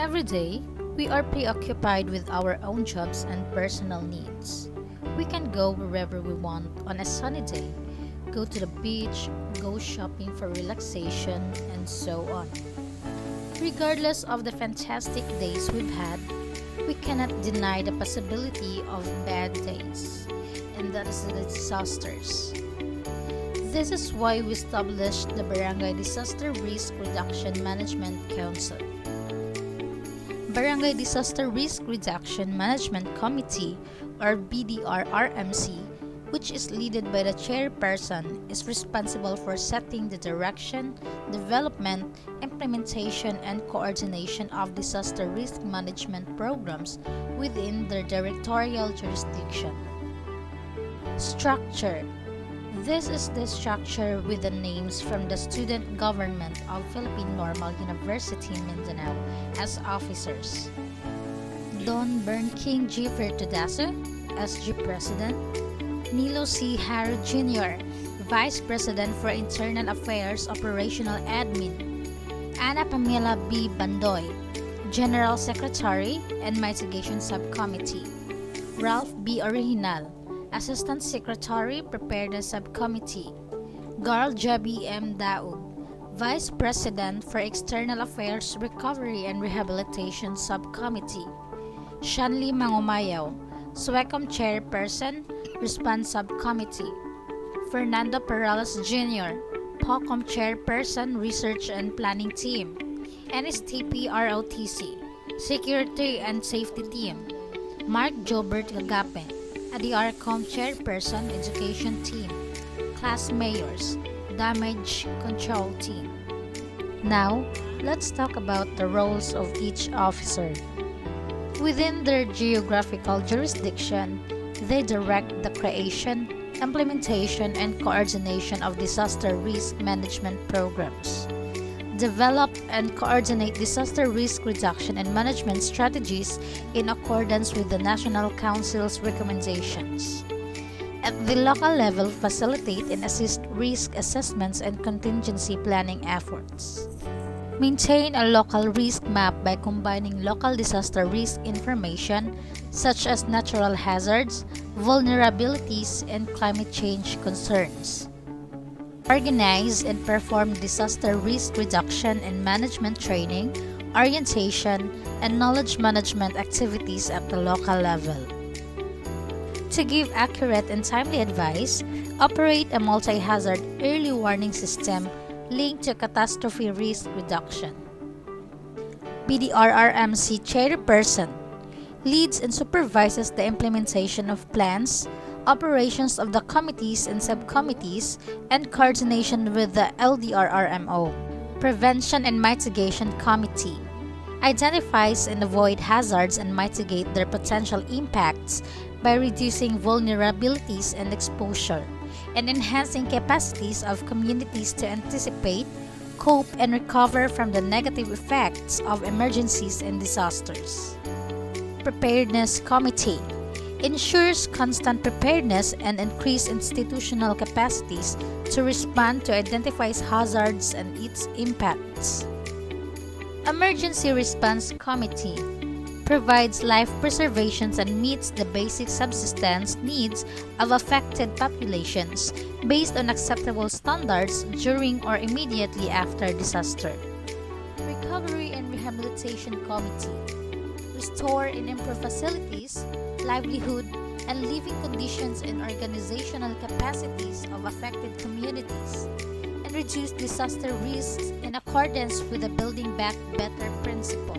Every day, we are preoccupied with our own jobs and personal needs. We can go wherever we want on a sunny day, go to the beach, go shopping for relaxation, and so on. Regardless of the fantastic days we've had, we cannot deny the possibility of bad days, and that is the disasters. This is why we established the Barangay Disaster Risk Reduction Management Council. Barangay Disaster Risk Reduction Management Committee, or BDRRMC, which is led by the chairperson, is responsible for setting the direction, development, implementation, and coordination of disaster risk management programs within their directorial jurisdiction. Structure. This is the structure with the names from the student government of Philippine Normal University Mindanao as officers. Don Bern King G. Vertudaso, SG President. Nilo C. Haro Jr., Vice President for Internal Affairs Operational Admin. Ana Pamela B. Bandoy, General Secretary and Mitigation Subcommittee. Ralph B. Original, Assistant Secretary, Preparedness Subcommittee. Garl Jabi M. Daug, Vice President for External Affairs Recovery and Rehabilitation Subcommittee. Shanli Mangumayaw, SWECOM Chairperson, Response Subcommittee. Fernando Perales Jr., POCOM Chairperson, Research and Planning Team. NSTP ROTC, Security and Safety Team. Mark Jobert Gagape, ADRCOM Chairperson, Education Team. Class Mayors, Damage Control Team. Now, let's talk about the roles of each officer. Within their geographical jurisdiction, they direct the creation, implementation, and coordination of disaster risk management programs, develop and coordinate disaster risk reduction and management strategies in accordance with the National Council's recommendations. At the local level, facilitate and assist risk assessments and contingency planning efforts. Maintain a local risk map by combining local disaster risk information such as natural hazards, vulnerabilities, and climate change concerns. Organize and perform disaster risk reduction and management training, orientation, and knowledge management activities at the local level. To give accurate and timely advice, operate a multi-hazard early warning system linked to catastrophe risk reduction. BDRRMC Chairperson leads and supervises the implementation of plans, operations of the committees and subcommittees, and coordination with the LDRRMO. Prevention and Mitigation Committee identifies and avoid hazards and mitigate their potential impacts by reducing vulnerabilities and exposure, and enhancing capacities of communities to anticipate, cope, and recover from the negative effects of emergencies and disasters. Preparedness Committee ensures constant preparedness and increased institutional capacities to respond to identify hazards and its impacts. Emergency Response Committee provides life preservation and meets the basic subsistence needs of affected populations based on acceptable standards during or immediately after disaster. Recovery and Rehabilitation Committee restore and improve facilities, livelihood, and living conditions and organizational capacities of affected communities, and reduce disaster risks in accordance with the Building Back Better principle.